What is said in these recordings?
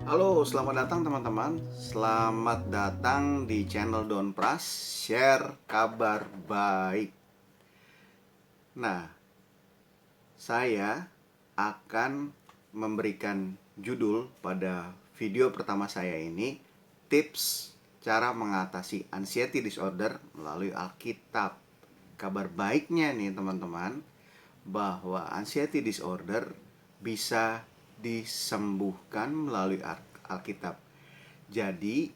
Halo, selamat datang teman-teman. Selamat datang di channel Don Pras, share kabar baik. Nah, saya akan memberikan judul pada video pertama saya ini, tips cara mengatasi anxiety disorder melalui Alkitab. Kabar baiknya nih teman-teman, bahwa anxiety disorder bisa disembuhkan melalui Alkitab. Jadi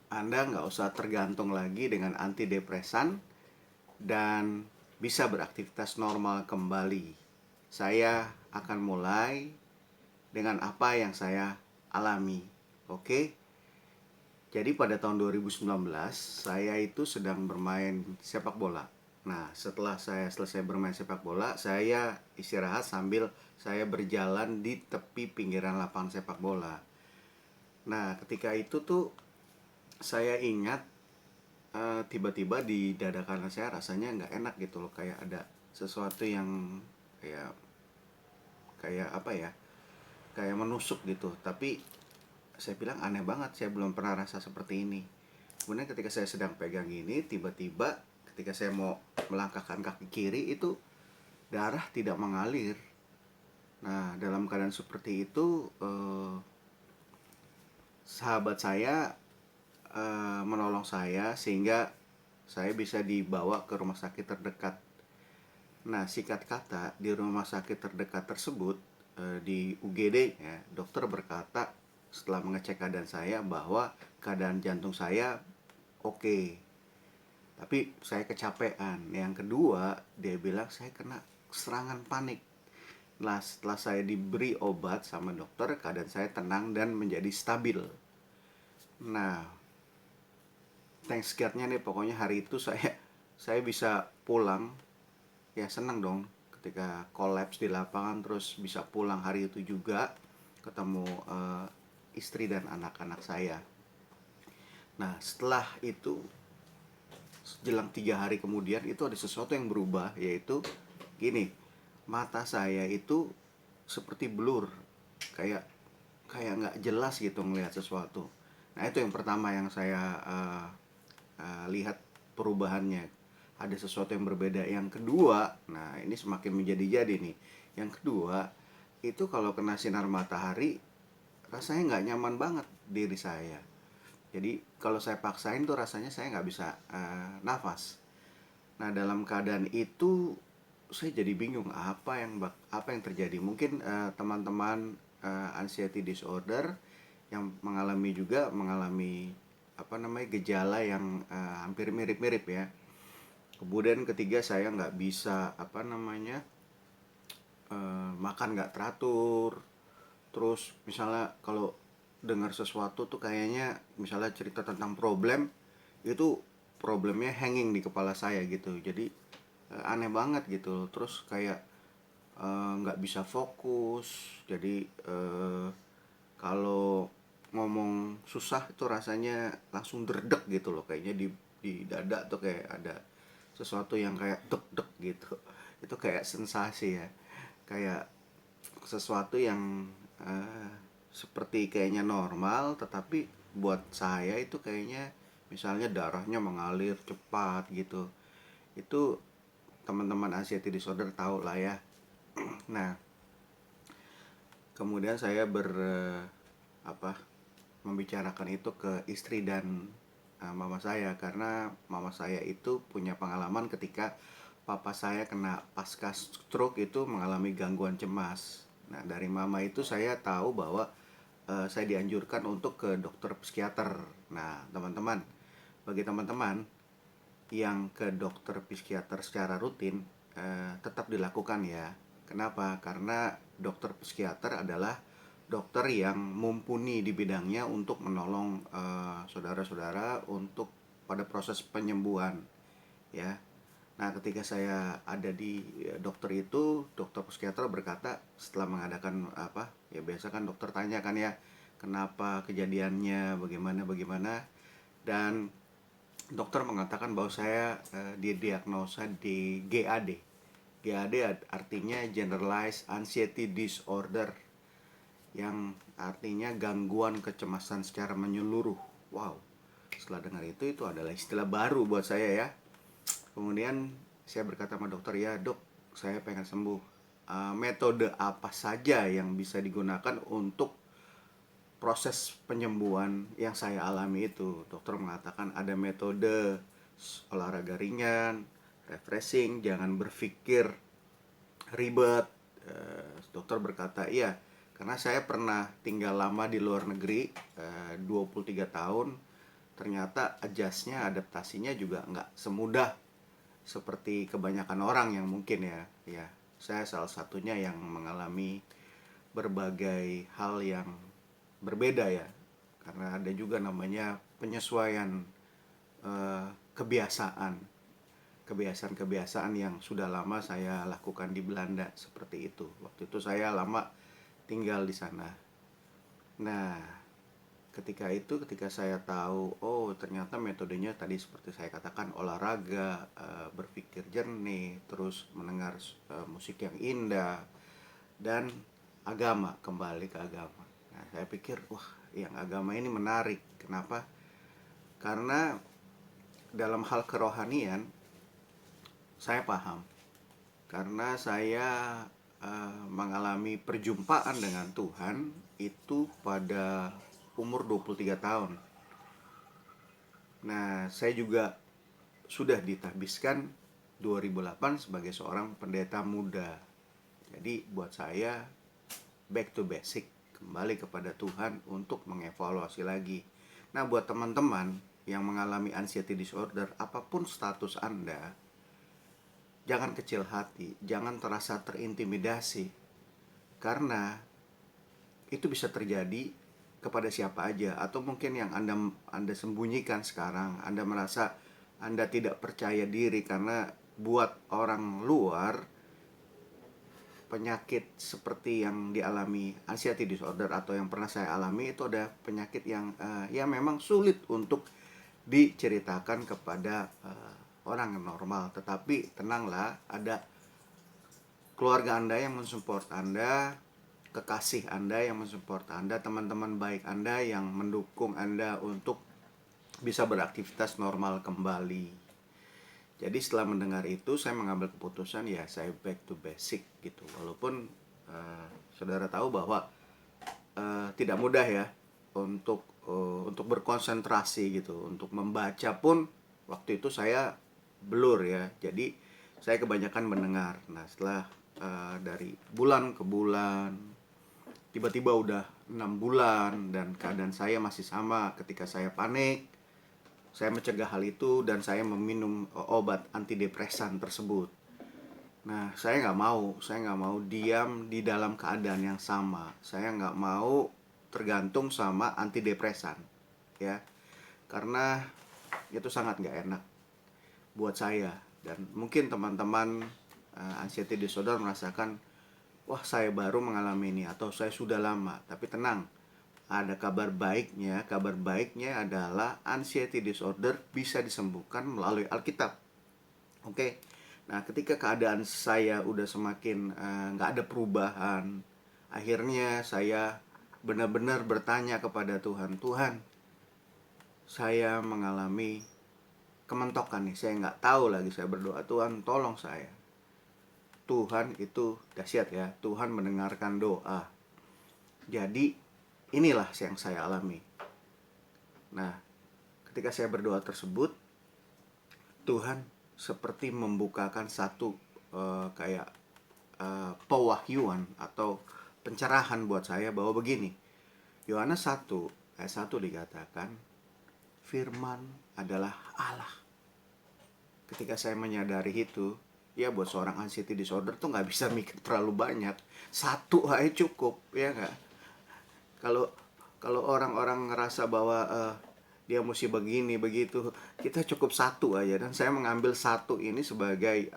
Anda nggak usah tergantung lagi dengan antidepresan dan bisa beraktivitas normal kembali. Saya akan mulai dengan apa yang saya alami. Oke? Jadi pada tahun 2019 saya itu sedang bermain sepak bola. Nah, setelah saya selesai bermain sepak bola, saya istirahat sambil saya berjalan di tepi pinggiran lapangan sepak bola. Nah, ketika itu tuh saya ingat tiba-tiba di dada kanan saya rasanya nggak enak gitu loh, kayak ada sesuatu yang kayak kayak apa ya, kayak menusuk gitu. Tapi saya bilang aneh banget, saya belum pernah rasa seperti ini. Kemudian ketika saya sedang pegang ini, tiba-tiba ketika saya mau melangkahkan kaki kiri itu darah tidak mengalir. Nah, dalam keadaan seperti itu sahabat saya menolong saya sehingga saya bisa dibawa ke rumah sakit terdekat. Nah, singkat kata, di rumah sakit terdekat tersebut, di UGD ya, dokter berkata setelah mengecek keadaan saya bahwa keadaan jantung saya oke. Tapi saya kecapean. Yang kedua, dia bilang saya kena serangan panik. Nah, setelah saya diberi obat sama dokter, keadaan saya tenang dan menjadi stabil. Nah, thanks God-nya nih, pokoknya hari itu saya bisa pulang. Ya senang dong ketika kolaps di lapangan terus bisa pulang hari itu juga ketemu istri dan anak-anak saya. Nah, setelah itu jelang 3 hari kemudian itu ada sesuatu yang berubah, yaitu gini, mata saya itu seperti blur, kayak kayak nggak jelas gitu ngelihat sesuatu. Nah, itu yang pertama yang saya lihat perubahannya, ada sesuatu yang berbeda. Yang kedua, nah ini semakin menjadi-jadi nih. Yang kedua, itu kalau kena sinar matahari rasanya nggak nyaman banget diri saya. Jadi kalau saya paksain tuh rasanya saya nggak bisa nafas. Nah, dalam keadaan itu saya jadi bingung apa yang terjadi. Mungkin teman-teman anxiety disorder yang mengalami apa namanya, gejala yang hampir mirip-mirip ya. Kemudian ketiga, saya nggak bisa apa namanya, makan nggak teratur. Terus misalnya kalau dengar sesuatu tuh kayaknya misalnya cerita tentang problem, itu problemnya hanging di kepala saya gitu. Jadi aneh banget gitu. Terus kayak nggak bisa fokus. Jadi kalau ngomong susah itu rasanya langsung derdek gitu loh, kayaknya di dada tuh kayak ada sesuatu yang kayak dek dek gitu. Itu kayak sensasi ya, kayak sesuatu yang eh, seperti kayaknya normal, tetapi buat saya itu kayaknya misalnya darahnya mengalir cepat gitu. Itu teman-teman anxiety disorder tahu lah ya. Nah, kemudian saya apa membicarakan itu ke istri dan mama saya, karena mama saya itu punya pengalaman ketika papa saya kena pasca stroke itu mengalami gangguan cemas. Nah, dari mama itu saya tahu bahwa saya dianjurkan untuk ke dokter psikiater. Nah, teman-teman, bagi teman-teman yang ke dokter psikiater secara rutin, tetap dilakukan ya. Kenapa? Karena dokter psikiater adalah dokter yang mumpuni di bidangnya untuk menolong saudara-saudara untuk pada proses penyembuhan ya. Nah, ketika saya ada di dokter itu, dokter psikiater berkata setelah mengadakan apa ya, biasa kan dokter tanya kan ya, kenapa kejadiannya, bagaimana bagaimana, dan dokter mengatakan bahwa saya didiagnosa di GAD. GAD artinya Generalized Anxiety Disorder. yang artinya gangguan kecemasan secara menyeluruh. Wow, setelah dengar itu adalah istilah baru buat saya ya. Kemudian saya berkata sama dokter, ya dok, saya pengen sembuh. Metode apa saja yang bisa digunakan untuk proses penyembuhan yang saya alami itu? Dokter mengatakan ada metode olahraga ringan, refreshing, jangan berpikir ribet. Dokter berkata iya, karena saya pernah tinggal lama di luar negeri, 23 tahun. Ternyata adjustnya, adaptasinya juga nggak semudah seperti kebanyakan orang yang mungkin ya saya salah satunya yang mengalami berbagai hal yang berbeda ya, karena ada juga namanya penyesuaian eh, kebiasaan kebiasaan-kebiasaan yang sudah lama saya lakukan di Belanda. Seperti itu, waktu itu saya lama tinggal di sana. Nah, ketika saya tahu, oh ternyata metodenya tadi seperti saya katakan, olahraga, berpikir jernih, terus mendengar musik yang indah, dan agama, kembali ke agama. Nah, saya pikir, wah, yang agama ini menarik. Kenapa? Karena dalam hal kerohanian saya paham. Karena saya mengalami perjumpaan dengan Tuhan itu pada umur 23 tahun. Nah, saya juga sudah ditahbiskan 2008 sebagai seorang pendeta muda. Jadi buat saya back to basic, kembali kepada Tuhan untuk mengevaluasi lagi. Nah, buat teman-teman yang mengalami anxiety disorder, apapun status Anda, jangan kecil hati, jangan terasa terintimidasi, karena itu bisa terjadi kepada siapa aja. Atau mungkin yang Anda sembunyikan sekarang, Anda merasa Anda tidak percaya diri karena buat orang luar penyakit seperti yang dialami anxiety disorder atau yang pernah saya alami itu ada penyakit yang ya memang sulit untuk diceritakan kepada orang yang normal. Tetapi tenanglah, ada keluarga Anda yang mensupport Anda, kekasih Anda yang mensupport Anda, teman-teman baik Anda yang mendukung Anda untuk bisa beraktivitas normal kembali. Jadi setelah mendengar itu saya mengambil keputusan, ya saya back to basic gitu. Walaupun saudara tahu bahwa tidak mudah ya untuk berkonsentrasi gitu, untuk membaca pun waktu itu saya blur ya. Jadi saya kebanyakan mendengar. Nah, setelah dari bulan ke bulan, tiba-tiba udah 6 bulan dan keadaan saya masih sama. Ketika saya panik, saya mencegah hal itu dan saya meminum obat antidepresan tersebut. Nah, saya nggak mau diam di dalam keadaan yang sama. Saya nggak mau tergantung sama antidepresan, ya, karena itu sangat nggak enak buat saya. Dan mungkin teman-teman anxiety disorder merasakan, wah saya baru mengalami ini atau saya sudah lama. Tapi tenang, ada kabar baiknya. Kabar baiknya adalah anxiety disorder bisa disembuhkan melalui Alkitab. Oke. Nah, ketika keadaan saya udah semakin nggak ada perubahan, akhirnya saya benar-benar bertanya kepada Tuhan, Tuhan, saya mengalami kementokan nih, saya nggak tahu lagi. Saya berdoa, Tuhan tolong saya. Tuhan itu dahsyat ya, Tuhan mendengarkan doa. Jadi inilah yang saya alami. Nah, ketika saya berdoa tersebut, Tuhan seperti membukakan satu kayak pewahyuan atau pencerahan buat saya bahwa begini. Yohanes 1 ayat 1 dikatakan, firman adalah Allah. Ketika saya menyadari itu, ya buat seorang anxiety disorder tuh nggak bisa mikir terlalu banyak. Satu aja cukup, ya nggak? Kalau orang-orang ngerasa bahwa dia mesti begini begitu, kita cukup satu aja. Dan saya mengambil satu ini sebagai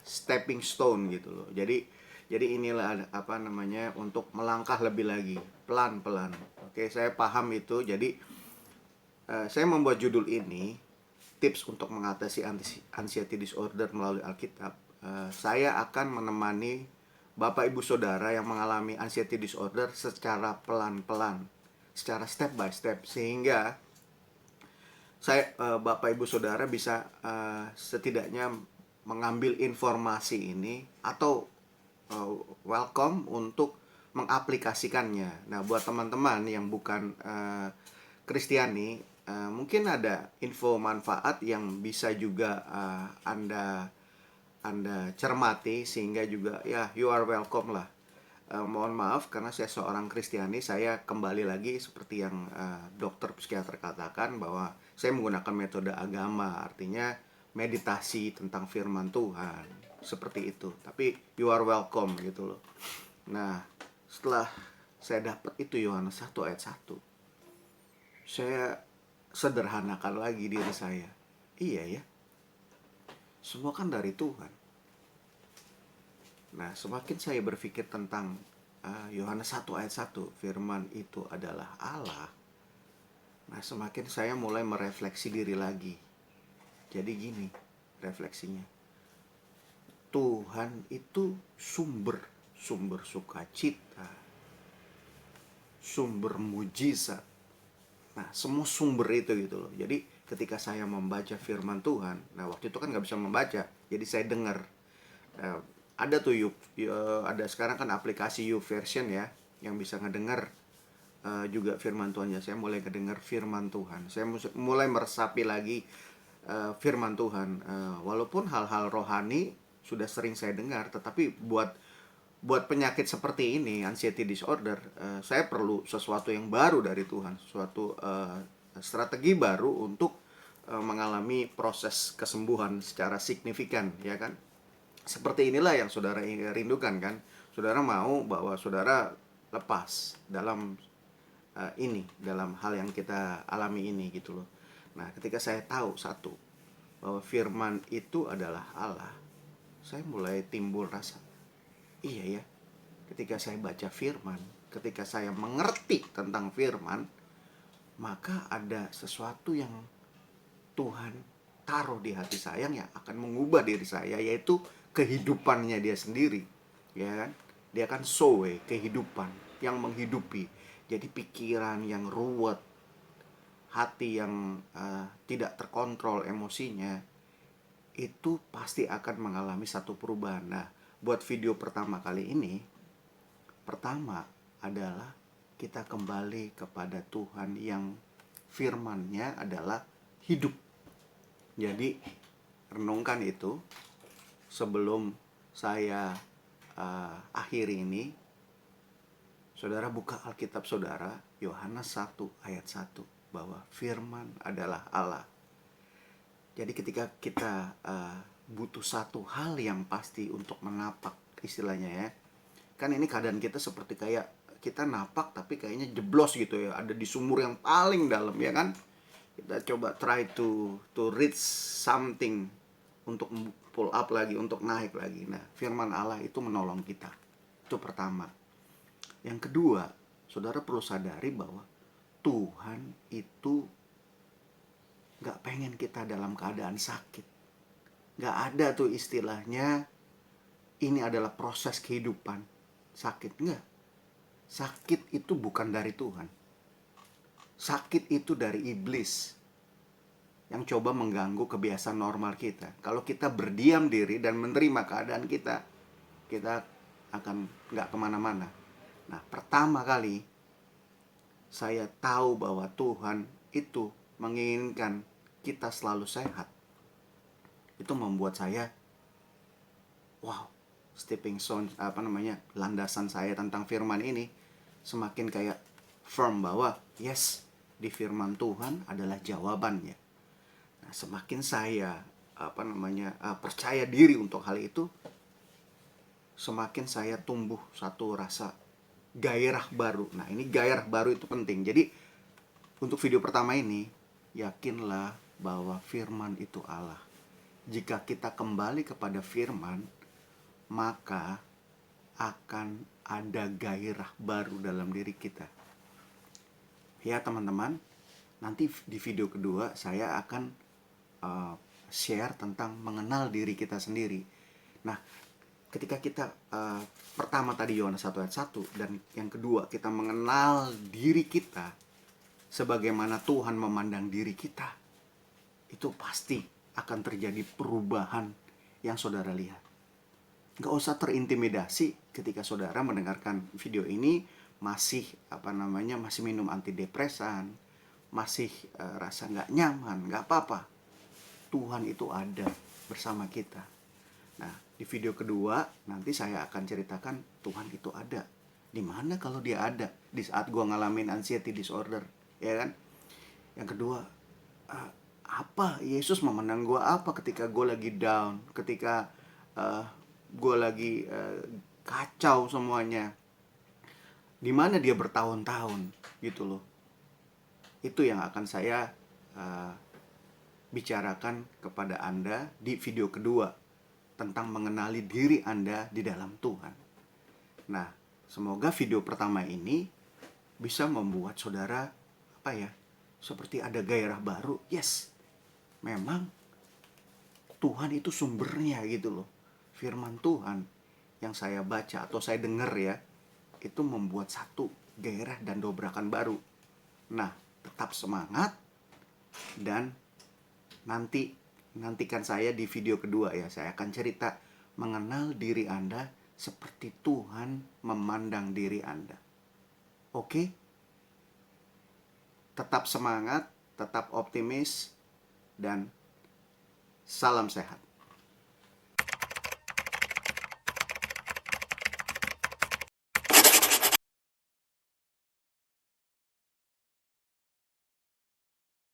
stepping stone gitu loh. Jadi inilah untuk melangkah lebih lagi pelan-pelan. Oke, saya paham itu. Jadi saya membuat judul ini, tips untuk mengatasi anxiety disorder melalui Alkitab. Saya akan menemani Bapak Ibu Saudara yang mengalami anxiety disorder secara pelan-pelan, secara step by step, sehingga Bapak Ibu Saudara bisa setidaknya mengambil informasi ini atau welcome untuk mengaplikasikannya. Nah, buat teman-teman yang bukan Kristiani, mungkin ada info manfaat yang bisa juga Anda cermati, sehingga juga ya you are welcome lah. Mohon maaf karena saya seorang Kristiani, saya kembali lagi seperti yang dokter psikiater katakan bahwa saya menggunakan metode agama, artinya meditasi tentang firman Tuhan, seperti itu. Tapi you are welcome gitu loh. Nah, setelah saya dapat itu Yohanes 1 ayat 1, saya sederhanakan lagi diri saya. Iya ya, semua kan dari Tuhan. Nah, semakin saya berpikir tentang Yohanes 1 ayat 1, firman itu adalah Allah. Nah, semakin saya mulai merefleksi diri lagi. Jadi gini refleksinya. Tuhan itu sumber sukacita, sumber mujizat. Nah, semua sumber itu gitu loh. Jadi ketika saya membaca firman Tuhan, nah waktu itu kan nggak bisa membaca, jadi saya dengar. Ada tuh ada sekarang kan aplikasi YouVersion ya, yang bisa ngedengar juga firman Tuhan ya. Saya mulai ngedengar firman Tuhan. Saya mulai meresapi lagi firman Tuhan. Walaupun hal-hal rohani sudah sering saya dengar, tetapi buat penyakit seperti ini, anxiety disorder, saya perlu sesuatu yang baru dari Tuhan, suatu strategi baru untuk mengalami proses kesembuhan secara signifikan, ya kan? Seperti inilah yang saudara rindukan kan? Saudara mau bahwa saudara lepas dalam dalam hal yang kita alami ini gitu loh. Nah, ketika saya tahu satu, bahwa firman itu adalah Allah, saya mulai timbul rasa, iya ya, ketika saya baca firman, ketika saya mengerti tentang firman, maka ada sesuatu yang Tuhan taruh di hati saya yang akan mengubah diri saya, yaitu kehidupannya dia sendiri, ya kan? Dia kan sowe, kehidupan yang menghidupi. Jadi pikiran yang ruwet, hati yang tidak terkontrol emosinya, itu pasti akan mengalami satu perubahan. Nah, buat video pertama kali ini, pertama adalah kita kembali kepada Tuhan yang firman-Nya adalah hidup. Jadi renungkan itu sebelum saya akhiri ini. Saudara buka Alkitab saudara, Yohanes 1 ayat 1, bahwa firman adalah Allah. Jadi ketika kita butuh satu hal yang pasti untuk menapak, istilahnya ya, kan ini keadaan kita seperti kayak kita napak tapi kayaknya jeblos gitu ya, ada di sumur yang paling dalam, ya kan? Kita coba try to reach something, untuk pull up lagi, untuk naik lagi. Nah, firman Allah itu menolong kita. Itu pertama. Yang kedua, saudara perlu sadari bahwa Tuhan itu gak pengen kita dalam keadaan sakit. Gak ada tuh istilahnya ini adalah proses kehidupan, sakit. Enggak. Sakit itu bukan dari Tuhan. Sakit itu dari iblis yang coba mengganggu kebiasaan normal kita. Kalau kita berdiam diri dan menerima keadaan kita akan gak kemana-mana. Nah, pertama kali saya tahu bahwa Tuhan itu menginginkan kita selalu sehat. Itu membuat saya, wow, stepping stone, landasan saya tentang firman ini semakin kayak firm bahwa yes, di firman Tuhan adalah jawabannya. Nah, semakin saya percaya diri untuk hal itu, semakin saya tumbuh satu rasa gairah baru. Nah, ini gairah baru itu penting. Jadi untuk video pertama ini, yakinlah bahwa firman itu Allah. Jika kita kembali kepada firman, maka akan ada gairah baru dalam diri kita. Ya teman-teman, nanti di video kedua saya akan share tentang mengenal diri kita sendiri. Nah, ketika kita pertama tadi Yohanes 1 ayat 1, dan yang kedua kita mengenal diri kita sebagaimana Tuhan memandang diri kita, itu pasti akan terjadi perubahan yang saudara lihat. Gak usah terintimidasi ketika saudara mendengarkan video ini masih masih minum antidepresan, masih rasa gak nyaman. Gak apa-apa, Tuhan itu ada bersama kita. Nah, di video kedua nanti saya akan ceritakan Tuhan itu ada. Di mana kalau dia ada di saat gua ngalamin anxiety disorder, ya kan? Yang kedua, apa Yesus memandang gua apa ketika gua lagi down, ketika gue lagi kacau semuanya, di mana dia bertahun-tahun gitu loh. Itu yang akan saya bicarakan kepada Anda di video kedua, tentang mengenali diri Anda di dalam Tuhan. Nah, semoga video pertama ini bisa membuat saudara seperti ada gairah baru. Yes, memang Tuhan itu sumbernya gitu loh. Firman Tuhan yang saya baca atau saya dengar ya, itu membuat satu gairah dan dobrakan baru. Nah, tetap semangat, dan nantikan saya di video kedua ya. Saya akan cerita mengenal diri Anda seperti Tuhan memandang diri Anda. Oke? Tetap semangat, tetap optimis, dan salam sehat.